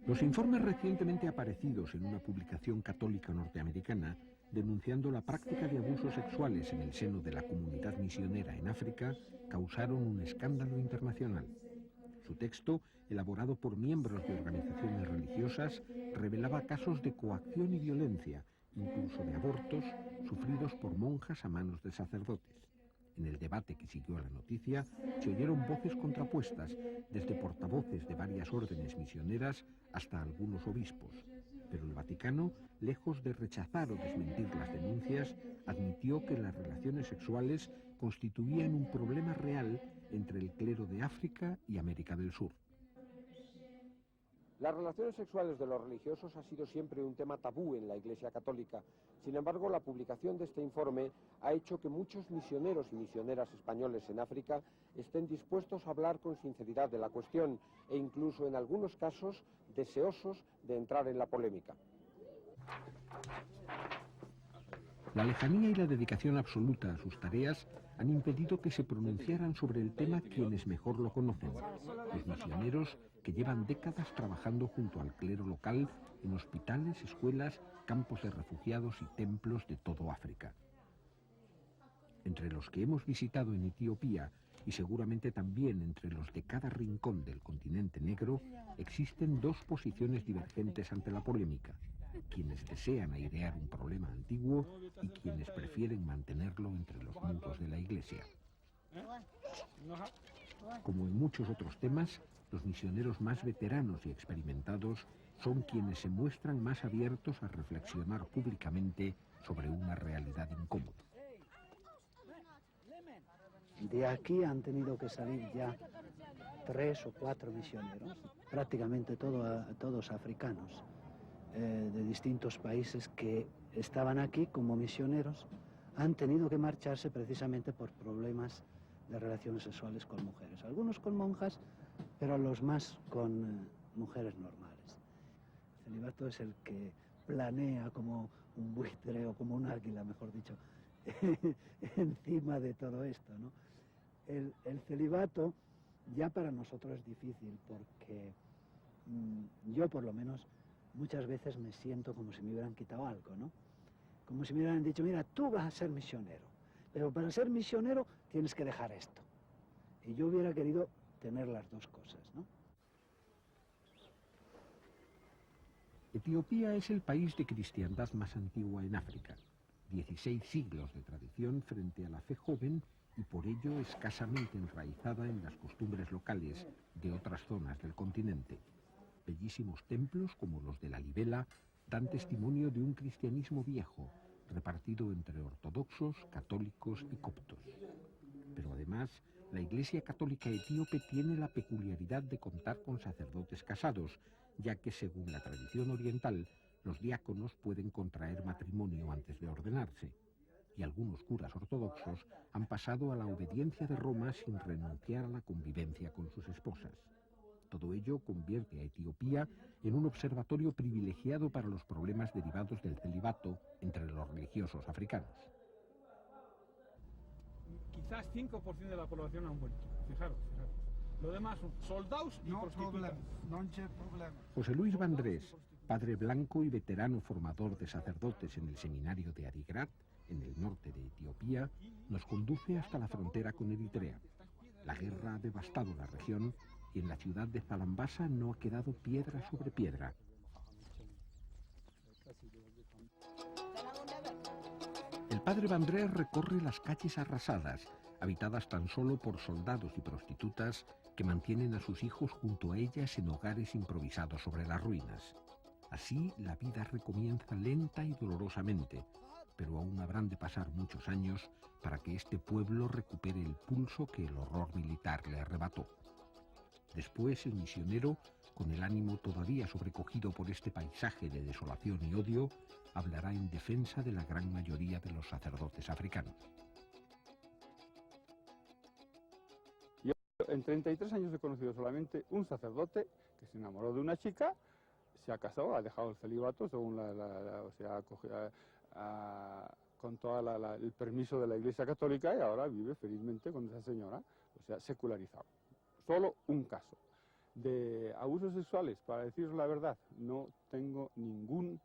Los informes recientemente aparecidos en una publicación católica norteamericana denunciando la práctica de abusos sexuales en el seno de la comunidad misionera en África causaron un escándalo internacional. Su texto, elaborado por miembros de organizaciones religiosas, revelaba casos de coacción y violencia, incluso de abortos, sufridos por monjas a manos de sacerdotes. En el debate que siguió a la noticia, se oyeron voces contrapuestas, desde portavoces de varias órdenes misioneras hasta algunos obispos. Pero el Vaticano, lejos de rechazar o desmentir las denuncias, admitió que las relaciones sexuales constituían un problema real entre el clero de África y América del Sur. Las relaciones sexuales de los religiosos ha sido siempre un tema tabú en la Iglesia Católica. Sin embargo, la publicación de este informe ha hecho que muchos misioneros y misioneras españoles en África estén dispuestos a hablar con sinceridad de la cuestión e incluso en algunos casos deseosos de entrar en la polémica. La lejanía y la dedicación absoluta a sus tareas han impedido que se pronunciaran sobre el tema quienes mejor lo conocen, los misioneros que llevan décadas trabajando junto al clero local en hospitales, escuelas, campos de refugiados y templos de todo África. Entre los que hemos visitado en Etiopía y seguramente también entre los de cada rincón del continente negro, existen dos posiciones divergentes ante la polémica: quienes desean airear un problema antiguo y quienes prefieren mantenerlo entre los muros de la Iglesia. Como en muchos otros temas, los misioneros más veteranos y experimentados son quienes se muestran más abiertos a reflexionar públicamente sobre una realidad incómoda. De aquí han tenido que salir ya 3 o 4 misioneros, prácticamente todos africanos, de distintos países que estaban aquí como misioneros, han tenido que marcharse precisamente por problemas de relaciones sexuales con mujeres. Algunos con monjas, pero los más con mujeres normales. El celibato es el que planea como un buitre o como un águila, mejor dicho, encima de todo esto, ¿no? El celibato ya para nosotros es difícil porque yo por lo menos muchas veces me siento como si me hubieran quitado algo, ¿no? Como si me hubieran dicho, mira, tú vas a ser misionero, pero para ser misionero tienes que dejar esto. Y yo hubiera querido tener las dos cosas, ¿no? Etiopía es el país de cristiandad más antigua en África. 16 siglos de tradición frente a la fe joven y por ello escasamente enraizada en las costumbres locales de otras zonas del continente. Bellísimos templos como los de la Libela dan testimonio de un cristianismo viejo, repartido entre ortodoxos, católicos y coptos. Pero además, la Iglesia Católica Etíope tiene la peculiaridad de contar con sacerdotes casados, ya que según la tradición oriental, los diáconos pueden contraer matrimonio antes de ordenarse, y algunos curas ortodoxos han pasado a la obediencia de Roma sin renunciar a la convivencia con sus esposas. Todo ello convierte a Etiopía en un observatorio privilegiado para los problemas derivados del celibato entre los religiosos africanos. Quizás 5% de la población han muerto, fijaros. Lo demás son soldados y prostitutas. José Luis Vandrés, padre blanco y veterano formador de sacerdotes en el seminario de Adigrat, en el norte de Etiopía, nos conduce hasta la frontera con Eritrea. La guerra ha devastado la región y en la ciudad de Zalambasa no ha quedado piedra sobre piedra. El padre Vandrés recorre las calles arrasadas, habitadas tan solo por soldados y prostitutas que mantienen a sus hijos junto a ellas en hogares improvisados sobre las ruinas. Así la vida recomienza lenta y dolorosamente, pero aún habrán de pasar muchos años para que este pueblo recupere el pulso que el horror militar le arrebató. Después el misionero, con el ánimo todavía sobrecogido por este paisaje de desolación y odio, hablará en defensa de la gran mayoría de los sacerdotes africanos. en 33 años he conocido solamente un sacerdote que se enamoró de una chica, se ha casado, ha dejado el celibato según con todo el permiso de la Iglesia Católica y ahora vive felizmente con esa señora, o sea, secularizado. Solo un caso. De abusos sexuales, para deciros la verdad, no tengo ningún.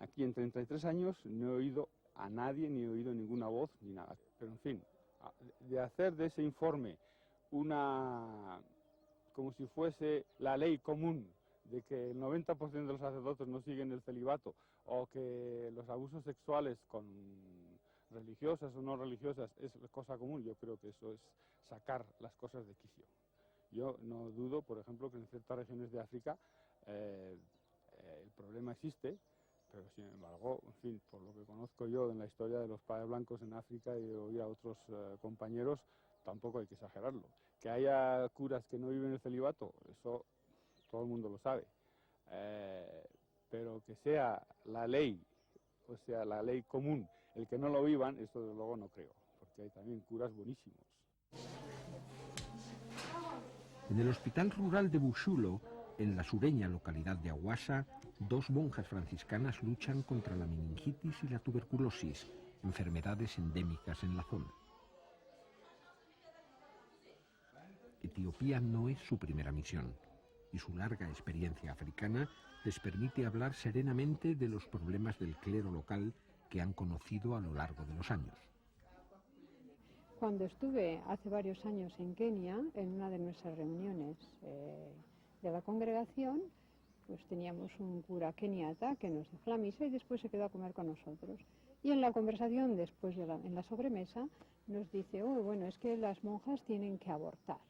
Aquí en 33 años no he oído a nadie, ni he oído ninguna voz, ni nada. Pero en fin, de hacer de ese informe como si fuese la ley común de que el 90% de los sacerdotes no siguen el celibato, o que los abusos sexuales con religiosas o no religiosas es cosa común, yo creo que eso es sacar las cosas de quicio. Yo no dudo, por ejemplo, que en ciertas regiones de África el problema existe, pero sin embargo, en fin, por lo que conozco yo en la historia de los padres blancos en África y oí a otros compañeros, tampoco hay que exagerarlo. Que haya curas que no viven el celibato, eso todo el mundo lo sabe. Pero que sea la ley, o sea, la ley común, el que no lo vivan, eso desde luego no creo, porque hay también curas buenísimos. En el hospital rural de Bushulo, en la sureña localidad de Awassa, 2 monjas franciscanas luchan contra la meningitis y la tuberculosis, enfermedades endémicas en la zona. Etiopía no es su primera misión, y su larga experiencia africana les permite hablar serenamente de los problemas del clero local que han conocido a lo largo de los años. Cuando estuve hace varios años en Kenia, en una de nuestras reuniones de la congregación, pues teníamos un cura keniata que nos dejó la misa y después se quedó a comer con nosotros. Y en la conversación, después en la sobremesa, nos dice, oh, bueno, es que las monjas tienen que abortar.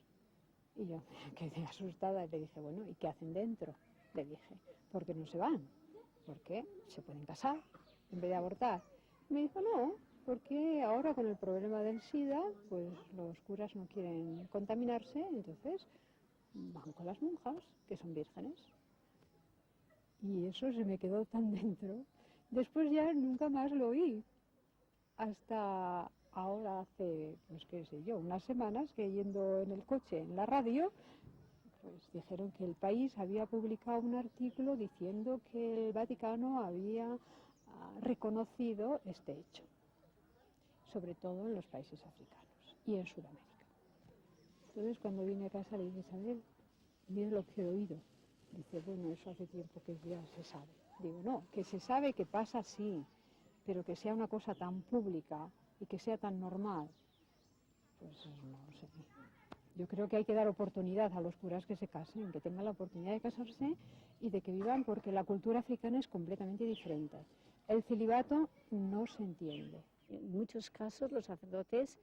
Y yo me quedé asustada y le dije, bueno, ¿y qué hacen dentro? Le dije, ¿por qué no se van? Porque se pueden casar en vez de abortar. Y me dijo, no, porque ahora con el problema del SIDA, pues los curas no quieren contaminarse, entonces van con las monjas, que son vírgenes. Y eso se me quedó tan dentro. Después ya nunca más lo oí. Hasta ahora hace, pues qué sé yo, unas semanas que yendo en el coche, en la radio, pues dijeron que el país había publicado un artículo diciendo que el Vaticano había reconocido este hecho, sobre todo en los países africanos y en Sudamérica. Entonces cuando vine a casa le dije, Isabel, mira lo que he oído. Dice, bueno, eso hace tiempo que ya se sabe. Digo, no, que se sabe que pasa así, pero que sea una cosa tan pública y que sea tan normal, pues no lo sé. Yo creo que hay que dar oportunidad a los curas que se casen, que tengan la oportunidad de casarse y de que vivan, porque la cultura africana es completamente diferente. El celibato no se entiende. En muchos casos los sacerdotes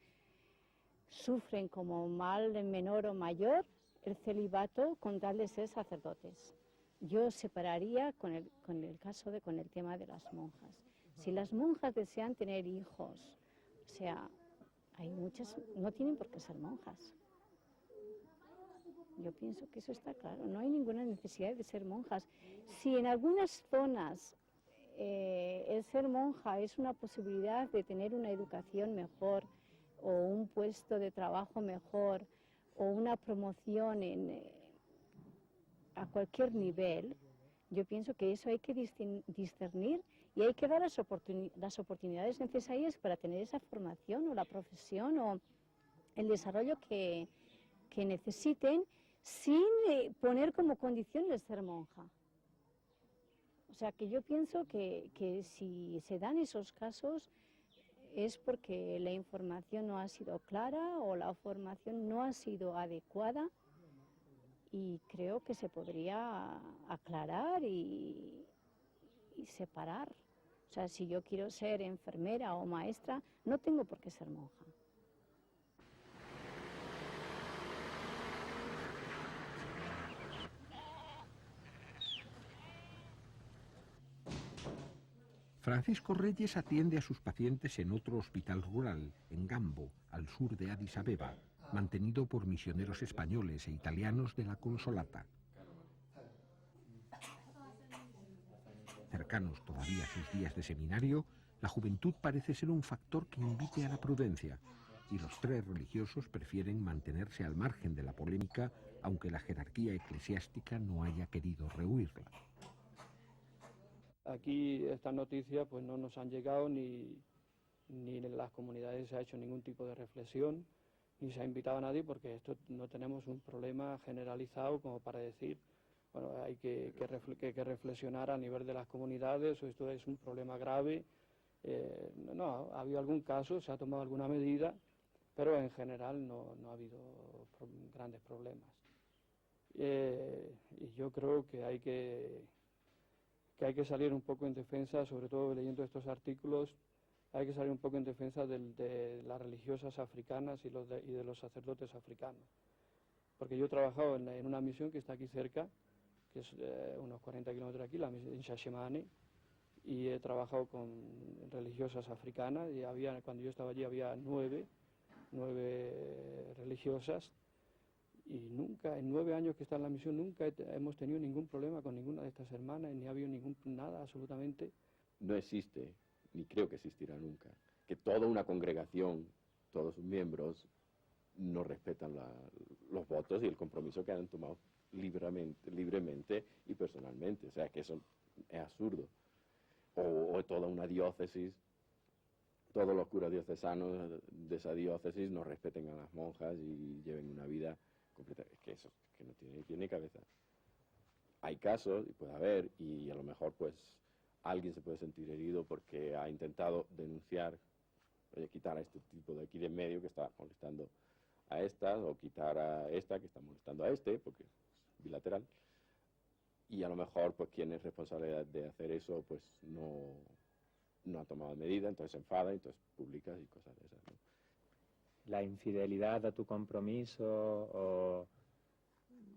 sufren como mal menor o mayor el celibato con tal de ser sacerdotes. Yo separaría con el tema de las monjas. Si las monjas desean tener hijos, o sea, hay muchas, no tienen por qué ser monjas. Yo pienso que eso está claro, no hay ninguna necesidad de ser monjas. Si en algunas zonas el ser monja es una posibilidad de tener una educación mejor o un puesto de trabajo mejor o una promoción a cualquier nivel, yo pienso que eso hay que discernir y hay que dar las oportunidades necesarias para tener esa formación o la profesión o el desarrollo que necesiten sin poner como condición el ser monja. O sea que yo pienso que si se dan esos casos es porque la información no ha sido clara o la formación no ha sido adecuada y creo que se podría aclarar y separar. O sea, si yo quiero ser enfermera o maestra, no tengo por qué ser monja. Francisco Reyes atiende a sus pacientes en otro hospital rural, en Gambo, al sur de Addis Abeba, mantenido por misioneros españoles e italianos de la Consolata. Cercanos todavía a sus días de seminario, la juventud parece ser un factor que invite a la prudencia, y los 3 religiosos prefieren mantenerse al margen de la polémica, aunque la jerarquía eclesiástica no haya querido rehuirla. Aquí estas noticias pues no nos han llegado ni en las comunidades se ha hecho ningún tipo de reflexión, ni se ha invitado a nadie, porque esto no tenemos un problema generalizado como para decir, bueno, hay que reflexionar a nivel de las comunidades, o esto es un problema grave. No, ha habido algún caso, se ha tomado alguna medida, pero en general no ha habido grandes problemas. Y yo creo que hay que salir un poco en defensa, sobre todo leyendo estos artículos, hay que salir un poco en defensa de las religiosas africanas y de los sacerdotes africanos. Porque yo he trabajado en una misión que está aquí cerca, que es unos 40 kilómetros de aquí, en Shashemane, y he trabajado con religiosas africanas, y cuando yo estaba allí había 9 religiosas, y nunca, en 9 años que está en la misión, nunca hemos tenido ningún problema con ninguna de estas hermanas, ni ha habido nada absolutamente. No existe, ni creo que existirá nunca, que toda una congregación, todos sus miembros, no respetan los votos y el compromiso que han tomado libremente y personalmente. O sea, que eso es absurdo. O toda una diócesis, todos los curas diocesanos de esa diócesis no respeten a las monjas y lleven una vida completa. Es que eso que no tiene pie ni cabeza. Hay casos, y puede haber, y a lo mejor pues alguien se puede sentir herido porque ha intentado denunciar, quitar a este tipo de aquí de en medio que está molestando a estas, o quitar a esta que está molestando a este, porque es bilateral. Y a lo mejor pues quien es responsable de hacer eso pues no ha tomado medida, entonces se enfada, entonces publica y cosas de esas, ¿no? La infidelidad a tu compromiso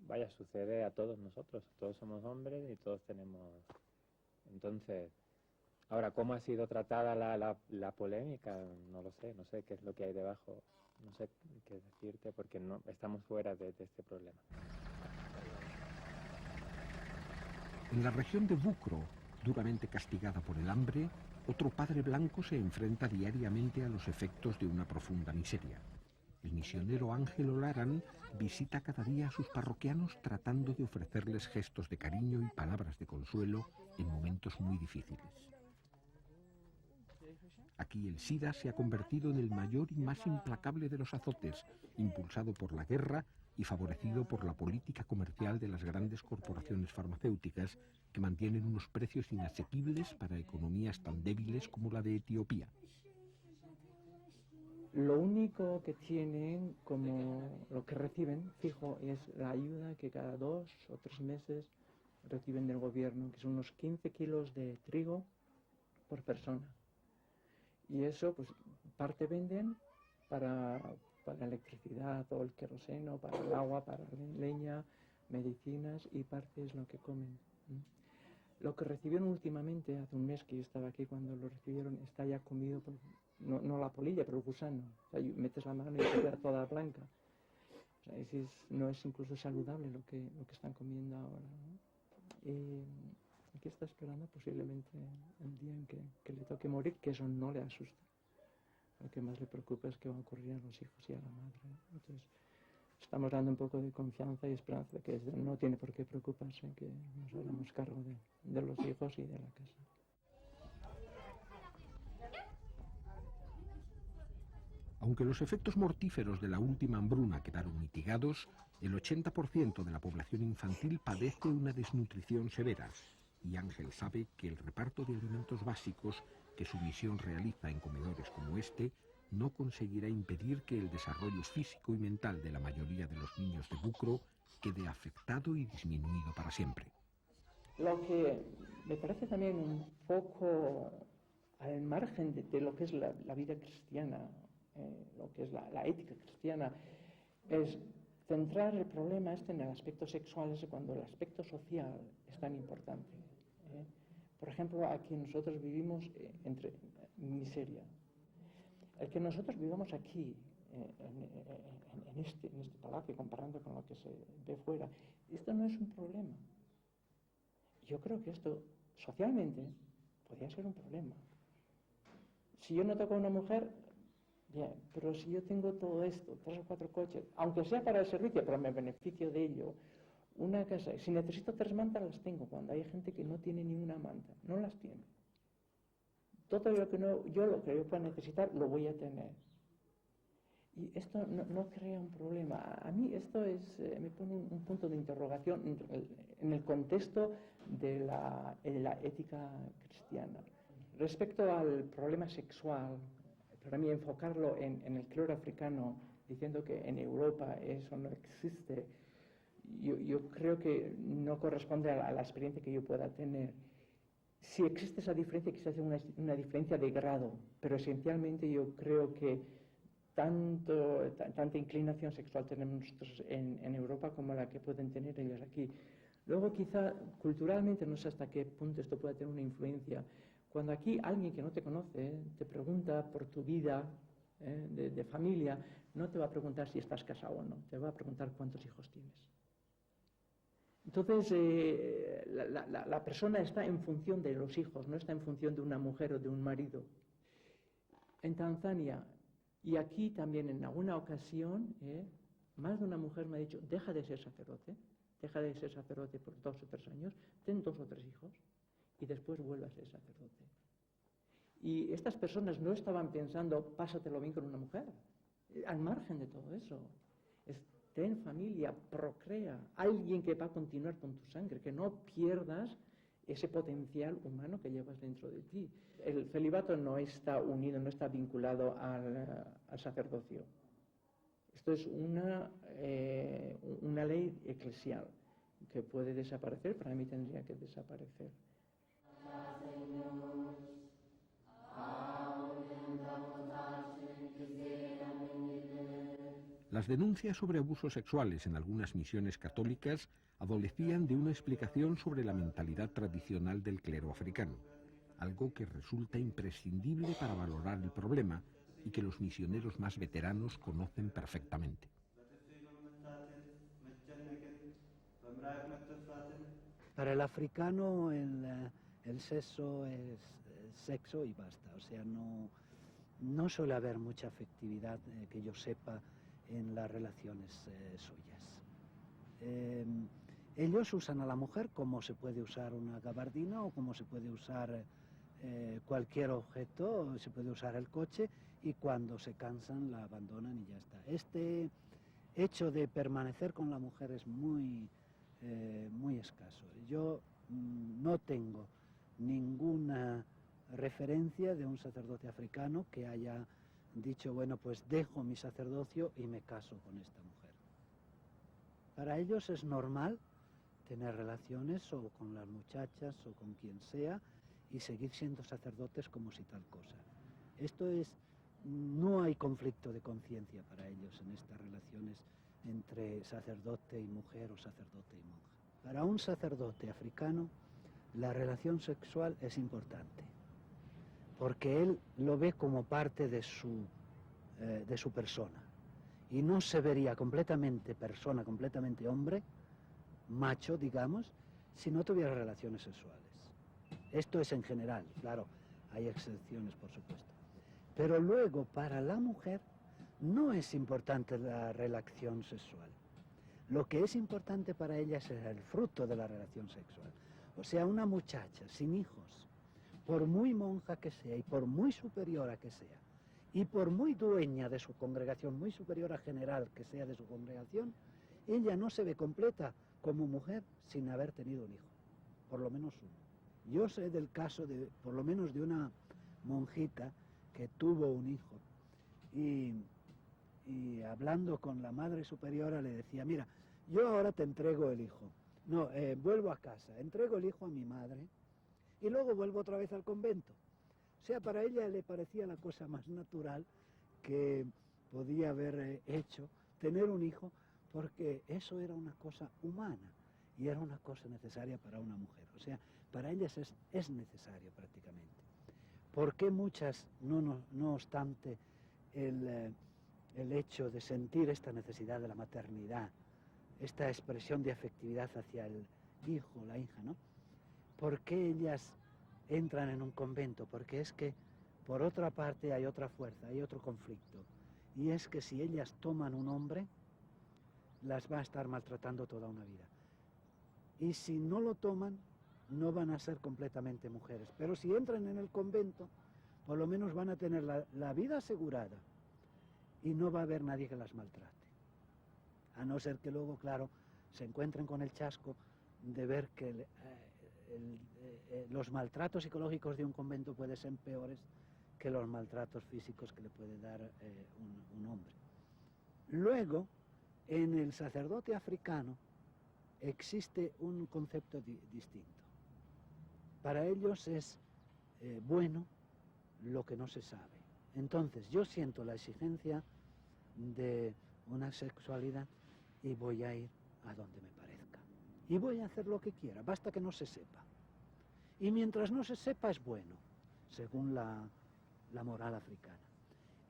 vaya, sucede a todos nosotros, todos somos hombres y todos tenemos. Entonces, ahora, ¿cómo ha sido tratada la polémica? No lo sé, no sé qué es lo que hay debajo, no sé qué decirte porque no estamos fuera de este problema. En la región de Bucro, duramente castigada por el hambre, otro padre blanco se enfrenta diariamente a los efectos de una profunda miseria. El misionero Ángelo Laran visita cada día a sus parroquianos tratando de ofrecerles gestos de cariño y palabras de consuelo en momentos muy difíciles. Aquí el SIDA se ha convertido en el mayor y más implacable de los azotes, impulsado por la guerra y favorecido por la política comercial de las grandes corporaciones farmacéuticas que mantienen unos precios inasequibles para economías tan débiles como la de Etiopía. Lo único que tienen, como lo que reciben fijo, es la ayuda que cada 2 o 3 meses reciben del gobierno, que son unos 15 kilos de trigo por persona. Y eso, pues, parte venden para electricidad o el queroseno, para el agua, para leña, medicinas, y parte es lo que comen. Lo que recibieron últimamente, hace un mes que yo estaba aquí cuando lo recibieron, está ya comido por, no la polilla, pero el gusano. O sea, metes la mano y te queda toda blanca. O sea, no es incluso saludable lo que están comiendo ahora, ¿no? Y aquí está esperando posiblemente el día en que le toque morir, que eso no le asusta. Lo que más le preocupa es qué va a ocurrir a los hijos y a la madre, ¿no? Entonces, estamos dando un poco de confianza y esperanza de que no tiene por qué preocuparse, que nos haremos cargo de los hijos y de la casa. Aunque los efectos mortíferos de la última hambruna quedaron mitigados, el 80% de la población infantil padece una desnutrición severa, y Ángel sabe que el reparto de alimentos básicos que su misión realiza en comedores como este no conseguirá impedir que el desarrollo físico y mental de la mayoría de los niños de Bucro quede afectado y disminuido para siempre. Lo que me parece también un poco al margen de lo que es la vida cristiana, lo que es la ética cristiana, es centrar el problema en el aspecto sexual, cuando el aspecto social es tan importante. Por ejemplo, aquí nosotros vivimos entre miseria. El que nosotros vivamos aquí, en este palacio, comparando con lo que se ve fuera, esto no es un problema. Yo creo que esto, socialmente, podría ser un problema. Si yo no toco a una mujer, Bien, pero si yo tengo todo esto, 3 o 4 coches, aunque sea para el servicio, pero me beneficio de ello, una casa, si necesito 3 mantas las tengo, cuando hay gente que no tiene ni una manta, no las tiene. Todo lo que yo pueda necesitar lo voy a tener. Y esto no crea un problema. A mí esto me pone un punto de interrogación en el contexto de la ética cristiana. Respecto al problema sexual, para mí enfocarlo en el clero africano, diciendo que en Europa eso no existe, yo creo que no corresponde a la experiencia que yo pueda tener. Si existe esa diferencia, quizás sea una diferencia de grado, pero esencialmente yo creo que tanta inclinación sexual tenemos nosotros en Europa como la que pueden tener ellos aquí. Luego quizá culturalmente, no sé hasta qué punto esto puede tener una influencia. Cuando aquí alguien que no te conoce te pregunta por tu vida de familia, no te va a preguntar si estás casado o no, te va a preguntar cuántos hijos tienes. Entonces, la persona está en función de los hijos, no está en función de una mujer o de un marido. En Tanzania, y aquí también en alguna ocasión, más de una mujer me ha dicho, deja de ser sacerdote por 2 o 3 años, ten 2 o 3 hijos y después vuelve a ser sacerdote. Y estas personas no estaban pensando, pásatelo bien con una mujer, al margen de todo eso. Ten familia, procrea, alguien que va a continuar con tu sangre, que no pierdas ese potencial humano que llevas dentro de ti. El celibato no está unido, no está vinculado al sacerdocio. Esto es una ley eclesial que puede desaparecer, para mí tendría que desaparecer. Las denuncias sobre abusos sexuales en algunas misiones católicas adolecían de una explicación sobre la mentalidad tradicional del clero africano, algo que resulta imprescindible para valorar el problema y que los misioneros más veteranos conocen perfectamente. Para el africano el sexo es sexo y basta, o sea, no suele haber mucha afectividad que yo sepa en las relaciones suyas. Ellos usan a la mujer como se puede usar una gabardina o como se puede usar cualquier objeto, se puede usar el coche, y cuando se cansan la abandonan y ya está. Este hecho de permanecer con la mujer es muy escaso. Yo no tengo ninguna referencia de un sacerdote africano que haya dicho, bueno, pues dejo mi sacerdocio y me caso con esta mujer. Para ellos es normal tener relaciones o con las muchachas o con quien sea y seguir siendo sacerdotes como si tal cosa. No hay conflicto de conciencia para ellos en estas relaciones entre sacerdote y mujer o sacerdote y monja. Para un sacerdote africano la relación sexual es importante, porque él lo ve como parte de su persona, y no se vería completamente persona, completamente hombre, macho, digamos, si no tuviera relaciones sexuales. Esto es en general, claro, hay excepciones, por supuesto. Pero luego, para la mujer, no es importante la relación sexual. Lo que es importante para ella es el fruto de la relación sexual. O sea, una muchacha sin hijos, por muy monja que sea y por muy superiora que sea, y por muy dueña de su congregación, muy superiora general que sea de su congregación, ella no se ve completa como mujer sin haber tenido un hijo, por lo menos uno. Yo sé del caso de, por lo menos de una monjita que tuvo un hijo, y hablando con la madre superiora le decía, mira, yo ahora te entrego el hijo. No, vuelvo a casa, entrego el hijo a mi madre y luego vuelvo otra vez al convento. O sea, para ella le parecía la cosa más natural que podía haber hecho, tener un hijo, porque eso era una cosa humana y era una cosa necesaria para una mujer. O sea, para ellas es necesario prácticamente. ¿Por qué muchas, no obstante el hecho de sentir esta necesidad de la maternidad, esta expresión de afectividad hacia el hijo, la hija, ¿no? ¿Por qué ellas entran en un convento? Porque es que Por otra parte hay otra fuerza, hay otro conflicto, y es que si ellas toman un hombre, las va a estar maltratando toda una vida. Y si no lo toman, no van a ser completamente mujeres. Pero si entran en el convento, por lo menos van a tener la vida asegurada y no va a haber nadie que las maltrate. A no ser que luego, claro, se encuentren con el chasco de ver que los maltratos psicológicos de un convento pueden ser peores que los maltratos físicos que le puede dar un hombre. Luego, en el sacerdote africano existe un concepto distinto. Para ellos es bueno lo que no se sabe. Entonces, yo siento la exigencia de una sexualidad y voy a ir a donde me parezca. Y voy a hacer lo que quiera, basta que no se sepa. Y mientras no se sepa es bueno, según la moral africana.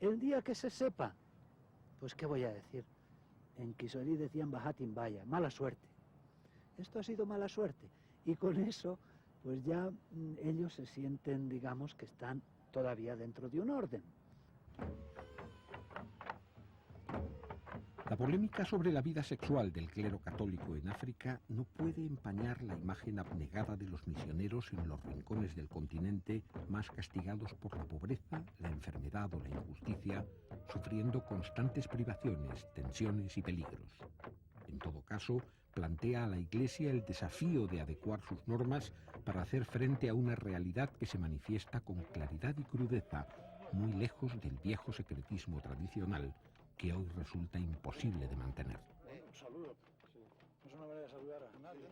El día que se sepa, pues ¿qué voy a decir? En Kiswahili decían Bahatin Baya, mala suerte. Esto ha sido mala suerte. Y con eso, pues ya ellos se sienten, digamos, que están todavía dentro de un orden. La polémica sobre la vida sexual del clero católico en África no puede empañar la imagen abnegada de los misioneros en los rincones del continente más castigados por la pobreza, la enfermedad o la injusticia, sufriendo constantes privaciones, tensiones y peligros. En todo caso, plantea a la Iglesia el desafío de adecuar sus normas para hacer frente a una realidad que se manifiesta con claridad y crudeza, muy lejos del viejo secretismo tradicional que hoy resulta imposible de mantener. Un saludo. Sí. No es una manera de saludar a nadie.